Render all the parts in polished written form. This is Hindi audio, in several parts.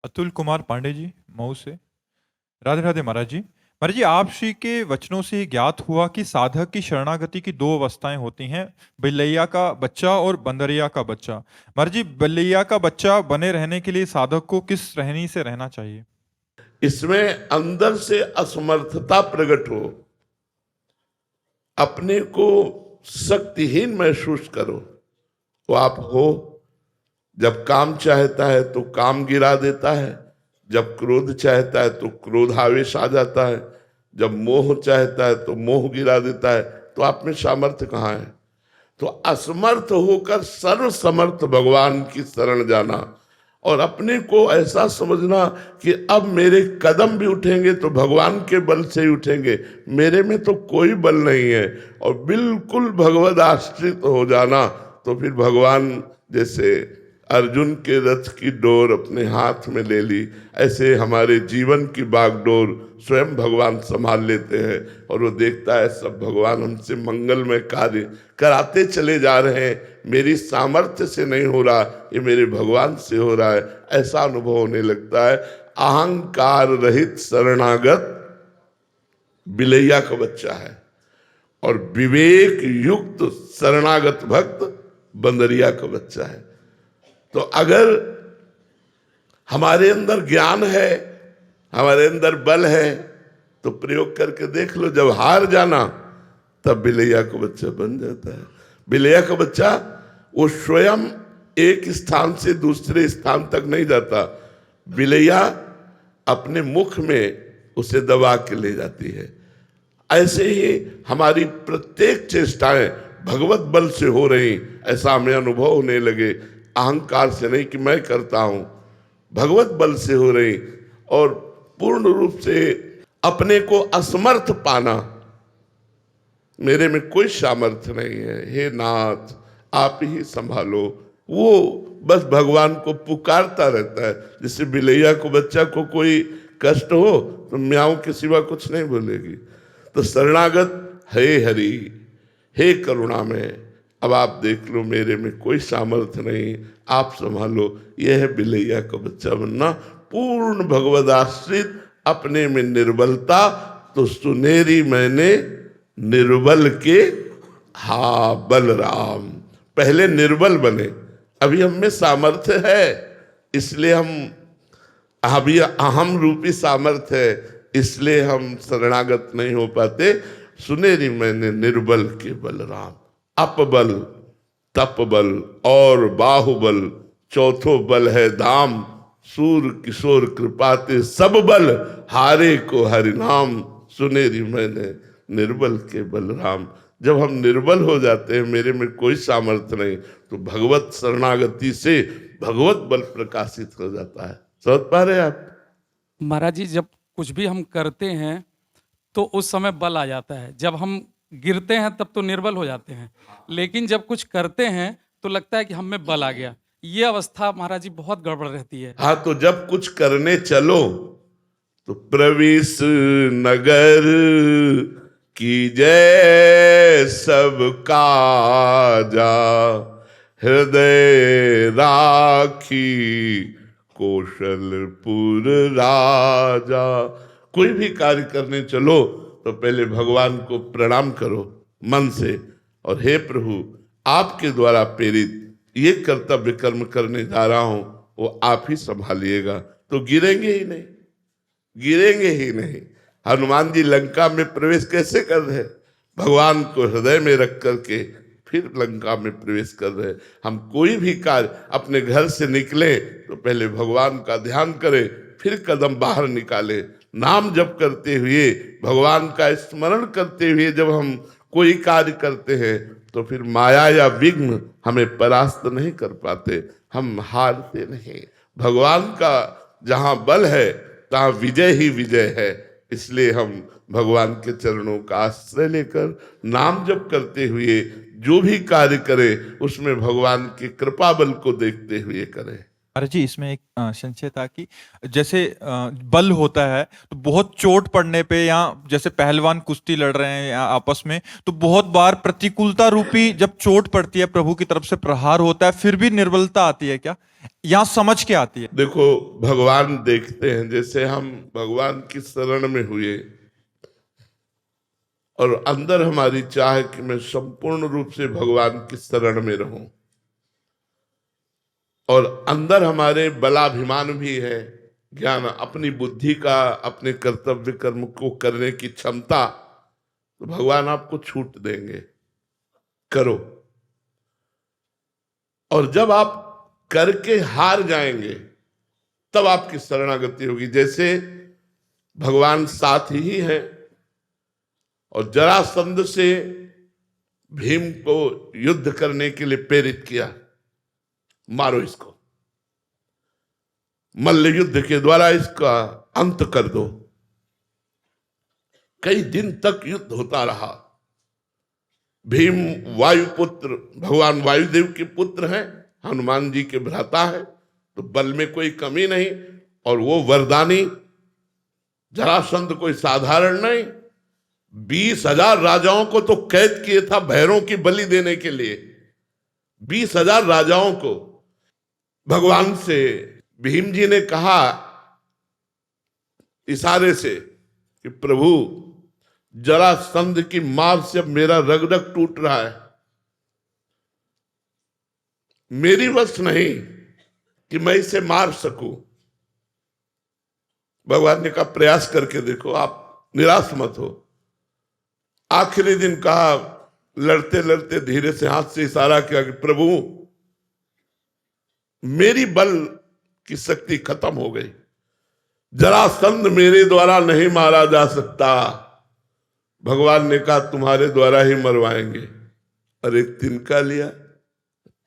अतुल कुमार पांडे जी, मऊ से। राधे राधे महाराज जी। महाराज जी, आप श्री के वचनों से ज्ञात हुआ कि साधक की शरणागति की दो अवस्थाएं होती हैं, बिल्लैया का बच्चा और बंदरिया का बच्चा। महाराज जी, बिल्लैया का बच्चा बने रहने के लिए साधक को किस रहनी से रहना चाहिए? इसमें अंदर से असमर्थता प्रकट हो, अपने को शक्तिहीन महसूस करो, वो आप हो। जब काम चाहता है तो काम गिरा देता है, जब क्रोध चाहता है तो क्रोध आवेश आ जाता है, जब मोह चाहता है तो मोह गिरा देता है। तो आप में सामर्थ्य कहाँ है? तो असमर्थ होकर सर्व समर्थ भगवान की शरण जाना और अपने को ऐसा समझना कि अब मेरे कदम भी उठेंगे तो भगवान के बल से ही उठेंगे, मेरे में तो कोई बल नहीं है, और बिल्कुल भगवद आश्रित हो जाना। तो फिर भगवान जैसे अर्जुन के रथ की डोर अपने हाथ में ले ली, ऐसे हमारे जीवन की बागडोर स्वयं भगवान संभाल लेते हैं। और वो देखता है सब भगवान हमसे मंगलमय कार्य कराते चले जा रहे हैं, मेरी सामर्थ्य से नहीं हो रहा, ये मेरे भगवान से हो रहा है, ऐसा अनुभव होने लगता है। अहंकार रहित शरणागत बिलैया का बच्चा है, और विवेक युक्त शरणागत भक्त बंदरिया का बच्चा है। तो अगर हमारे अंदर ज्ञान है, हमारे अंदर बल है, तो प्रयोग करके देख लो। जब हार जाना तब बिलैया का बच्चा बन जाता है। बिलैया का बच्चा वो स्वयं एक स्थान से दूसरे स्थान तक नहीं जाता, बिलैया अपने मुख में उसे दबा के ले जाती है। ऐसे ही हमारी प्रत्येक चेष्टाएं भगवत बल से हो रही, ऐसा हमें अनुभव होने लगे। अहंकार से नहीं कि मैं करता हूं, भगवत बल से हो रही, और पूर्ण रूप से अपने को असमर्थ पाना, मेरे में कोई सामर्थ्य नहीं है, हे नाथ आप ही संभालो। वो बस भगवान को पुकारता रहता है। जैसे बिलैया को बच्चा को कोई कष्ट हो तो म्याऊं के सिवा कुछ नहीं बोलेगी। तो शरणागत हे हरि, हे करुणा में, अब आप देख लो मेरे में कोई सामर्थ्य नहीं, आप संभालो। यह है बिलैया का बच्चा बनना, पूर्ण भगवदाश्रित, अपने में निर्बलता। तो सुनेरी मैंने निर्बल के हा बलराम, पहले निर्बल बने, अभी हम में सामर्थ्य है, इसलिए हम अभी अहम रूपी सामर्थ्य है, इसलिए हम शरणागत नहीं हो पाते। सुनेरी मैंने निर्बल के बलराम, अपबल तपबल और बाहुबल, चौथो बल है धाम, सूर किशोर कृपाते सब बल, हारे को हरिनाम। सुनेरी मैंने निर्बल के बलराम। जब हम निर्बल हो जाते हैं, मेरे में कोई सामर्थ्य नहीं, तो भगवत शरणागति से भगवत बल प्रकाशित हो जाता है। समझ पा रहे आप? महाराज जी, जब कुछ भी हम करते हैं तो उस समय बल आ जाता है, जब हम गिरते हैं तब तो निर्बल हो जाते हैं, लेकिन जब कुछ करते हैं तो लगता है कि हम में बल आ गया। ये अवस्था महाराज जी बहुत गड़बड़ रहती है। हाँ, तो जब कुछ करने चलो तो प्रवेश नगर की जय सब काजा, हृदय राखी कौशलपुर राजा। कोई भी कार्य करने चलो तो पहले भगवान को प्रणाम करो मन से, और हे प्रभु आपके द्वारा प्रेरित ये कर्तव्य कर्म करने जा रहा हूं, वो आप ही संभालिएगा। तो गिरेंगे ही नहीं, गिरेंगे ही नहीं। हनुमान जी लंका में प्रवेश कैसे कर रहे? भगवान को हृदय में रख करके फिर लंका में प्रवेश कर रहे। हम कोई भी कार्य अपने घर से निकले तो पहले भगवान का ध्यान करें, फिर कदम बाहर निकाले। नाम जप करते हुए, भगवान का स्मरण करते हुए जब हम कोई कार्य करते हैं तो फिर माया या विघ्न हमें परास्त नहीं कर पाते, हम हारते नहीं। भगवान का जहां बल है तहां विजय ही विजय है। इसलिए हम भगवान के चरणों का आश्रय लेकर नाम जप करते हुए जो भी कार्य करें उसमें भगवान की कृपा बल को देखते हुए करें। महाराज जी इसमें एक संशय था कि जैसे बल होता है तो बहुत चोट पड़ने पे, या जैसे पहलवान कुश्ती लड़ रहे हैं या आपस में, तो बहुत बार प्रतिकूलता रूपी जब चोट पड़ती है, प्रभु की तरफ से प्रहार होता है, फिर भी निर्बलता आती है क्या, या समझ के आती है? देखो, भगवान देखते हैं, जैसे हम भगवान की शरण में हुए और अंदर हमारी चाह है कि मैं संपूर्ण रूप से भगवान की शरण में रहूं, और अंदर हमारे बलाभिमान भी है, ज्ञान, अपनी बुद्धि का, अपने कर्तव्य कर्म को करने की क्षमता, तो भगवान आपको छूट देंगे, करो। और जब आप करके हार जाएंगे तब आपकी शरणागति होगी। जैसे भगवान साथ ही है, और जरासंध से भीम को युद्ध करने के लिए प्रेरित किया, मारो इसको, मल्ल युद्ध के द्वारा इसका अंत कर दो। कई दिन तक युद्ध होता रहा। भीम वायुपुत्र, भगवान वायुदेव के पुत्र हैं, हनुमान जी के भ्राता है, तो बल में कोई कमी नहीं, और वो वरदानी जरासंध कोई साधारण नहीं, 20,000 राजाओं को तो कैद किए था भैरों की बलि देने के लिए। 20,000 राजाओं को भगवान से भीम जी ने कहा इशारे से कि प्रभु, जरासंध की मार से मेरा रग रग टूट रहा है, मेरी वश नहीं कि मैं इसे मार सकूं। भगवान ने कहा प्रयास करके देखो, आप निराश मत हो। आखिरी दिन कहा, लड़ते लड़ते धीरे से हाथ से इशारा किया कि प्रभु, मेरी बल की शक्ति खत्म हो गई, जरासंध मेरे द्वारा नहीं मारा जा सकता। भगवान ने कहा तुम्हारे द्वारा ही मरवाएंगे, और एक तिनका लिया,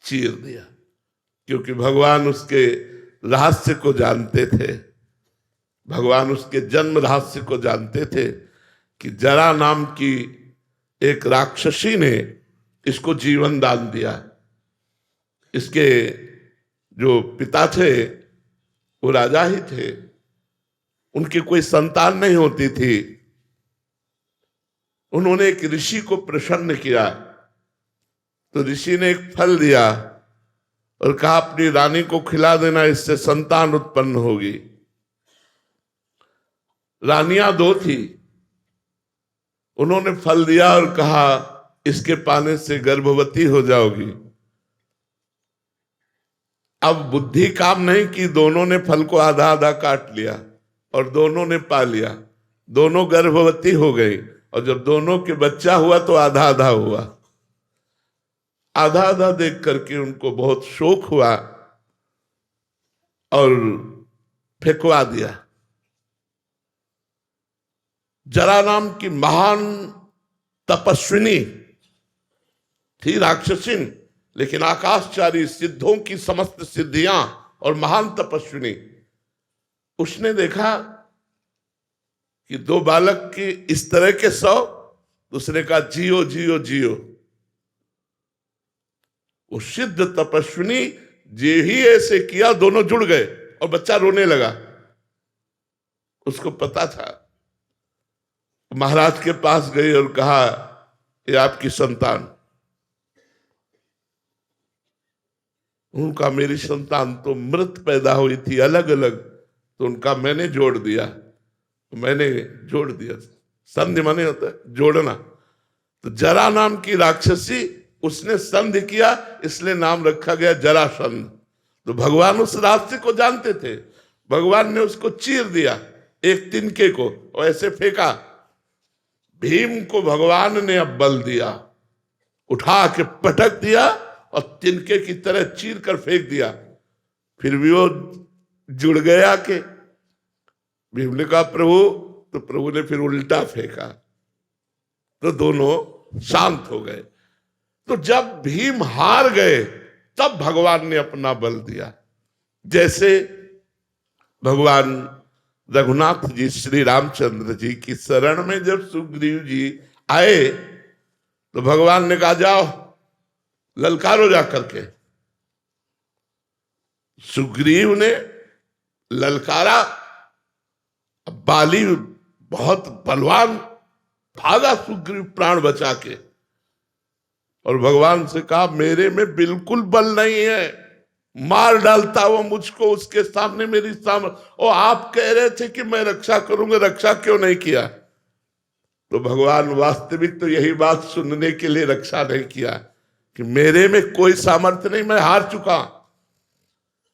चीर दिया, क्योंकि भगवान उसके रहस्य को जानते थे, भगवान उसके जन्म रहस्य को जानते थे कि जरा नाम की एक राक्षसी ने इसको जीवन दान दिया। इसके जो पिता थे वो राजा ही थे, उनकी कोई संतान नहीं होती थी। उन्होंने एक ऋषि को प्रसन्न किया, तो ऋषि ने एक फल दिया और कहा अपनी रानी को खिला देना, इससे संतान उत्पन्न होगी। रानियां 2 थी, उन्होंने फल दिया और कहा इसके पाने से गर्भवती हो जाओगी। अब बुद्धि काम नहीं की, दोनों ने फल को आधा आधा काट लिया और दोनों ने पा लिया, दोनों गर्भवती हो गई, और जब दोनों के बच्चा हुआ तो आधा आधा हुआ। आधा आधा देख करके उनको बहुत शोक हुआ और फेंकवा दिया। जरा नाम की महान तपस्विनी थी, राक्षसिन, लेकिन आकाशचारी सिद्धों की समस्त सिद्धियां और महान तपस्विनी। उसने देखा कि 2 बालक की इस तरह के 100, दूसरे का जियो जियो जियो। वो सिद्ध तपस्विनी जे ही ऐसे किया, दोनों जुड़ गए और बच्चा रोने लगा। उसको पता था। महाराज के पास गई और कहा ये आपकी संतान। उनका मेरी संतान तो मृत पैदा हुई थी अलग अलग, तो उनका मैंने जोड़ दिया, संधि माने होता है जोड़ना। तो जरा नाम की राक्षसी, उसने संधि किया, इसलिए नाम रखा गया जरासंध। तो भगवान उस रास्ते को जानते थे, भगवान ने उसको चीर दिया, एक तिनके को, और ऐसे फेंका। भीम को भगवान ने अब बल दिया, उठा के पटक दिया और तिनके की तरह चीर कर फेंक दिया। फिर भी वो जुड़ गया के भीम ने कहा प्रभु, तो प्रभु ने फिर उल्टा फेंका, तो दोनों शांत हो गए। तो जब भीम हार गए तब भगवान ने अपना बल दिया। जैसे भगवान रघुनाथ जी श्री रामचंद्र जी की शरण में जब सुग्रीव जी आए, तो भगवान ने कहा जाओ ललकारो जा करके। सुग्रीव ने ललकारा, बाली बहुत बलवान, भागा सुग्रीव प्राण बचा के, और भगवान से कहा मेरे में बिल्कुल बल नहीं है, मार डालता वो मुझको उसके सामने मेरी सामने, और आप कह रहे थे कि मैं रक्षा करूंगा, रक्षा क्यों नहीं किया? तो भगवान वास्तविक तो यही बात सुनने के लिए रक्षा नहीं किया कि मेरे में कोई सामर्थ्य नहीं, मैं हार चुका।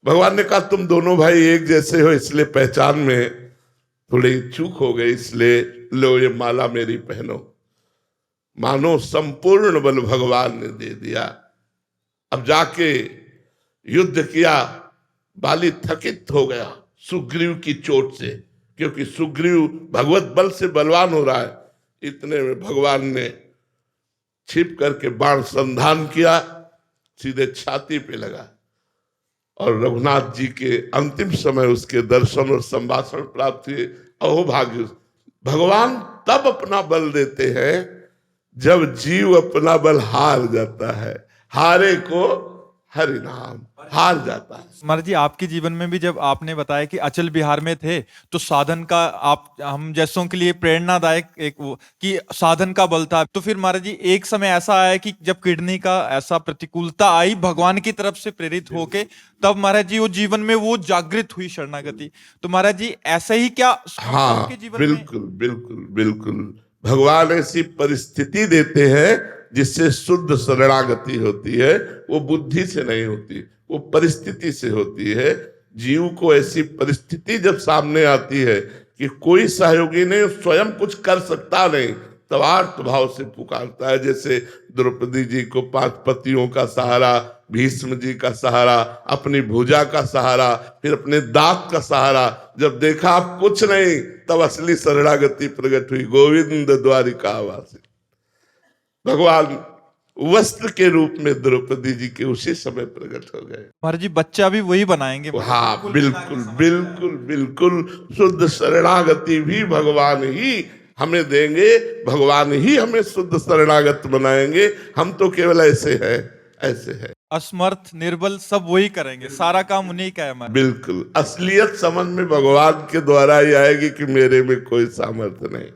भगवान ने कहा तुम दोनों भाई एक जैसे हो, इसलिए पहचान में थोड़ी चूक हो गई, इसलिए लो ये माला मेरी पहनो। मानो संपूर्ण बल भगवान ने दे दिया। अब जाके युद्ध किया, बाली थकित हो गया सुग्रीव की चोट से, क्योंकि सुग्रीव भगवत बल से बलवान हो रहा है। इतने में भगवान ने छिप करके बाण संधान किया, सीधे छाती पे लगा, और रघुनाथ जी के अंतिम समय उसके दर्शन और संभाषण प्राप्त हुए। अहोभाग्य! भगवान तब अपना बल देते हैं जब जीव अपना बल हार जाता है। हारे को हरि नाम, हार जाता है। महाराज जी, आपके जीवन में भी जब आपने बताया कि अचल बिहार में थे, तो साधन का आप हम जैसों के लिए प्रेरणादायक एक वो कि साधन का बल था। तो फिर महाराज जी एक समय ऐसा आया कि जब किडनी का ऐसा प्रतिकूलता आई भगवान की तरफ से प्रेरित होके, तब महाराज जी वो जीवन में वो जागृत हुई शरणागति। तो महाराज जी ऐसा ही क्या हाँ, सबके जीवन में? बिल्कुल बिल्कुल बिल्कुल। भगवान ऐसी परिस्थिति देते हैं जिससे शुद्ध शरणागति होती है। वो बुद्धि से नहीं होती, वो परिस्थिति से होती है। जीव को ऐसी परिस्थिति जब सामने आती है कि कोई सहयोगी नहीं, स्वयं कुछ कर सकता नहीं, तब आर्त भाव से पुकारता है। जैसे द्रौपदी जी को 5 पतियों का सहारा, भीष्म जी का सहारा, अपनी भुजा का सहारा, फिर अपने दांत का सहारा। जब देखा आप कुछ नहीं, तब असली शरणागति प्रकट हुई। गोविंद द्वारिकावासी। भगवान वस्त्र के रूप में द्रौपदी जी के उसी समय प्रकट हो गए। महाराज जी बच्चा भी वही बनाएंगे। हाँ, बिल्कुल बिल्कुल बिल्कुल। शुद्ध शरणागति भी भगवान ही हमें देंगे, भगवान ही हमें शुद्ध शरणागत बनाएंगे। हम तो केवल ऐसे हैं, ऐसे हैं। असमर्थ, निर्बल सब वही करेंगे, सारा काम उन्हीं का है महाराज। बिल्कुल, असलियत समझ में भगवान के द्वारा ही आएगी कि मेरे में कोई सामर्थ्य नहीं।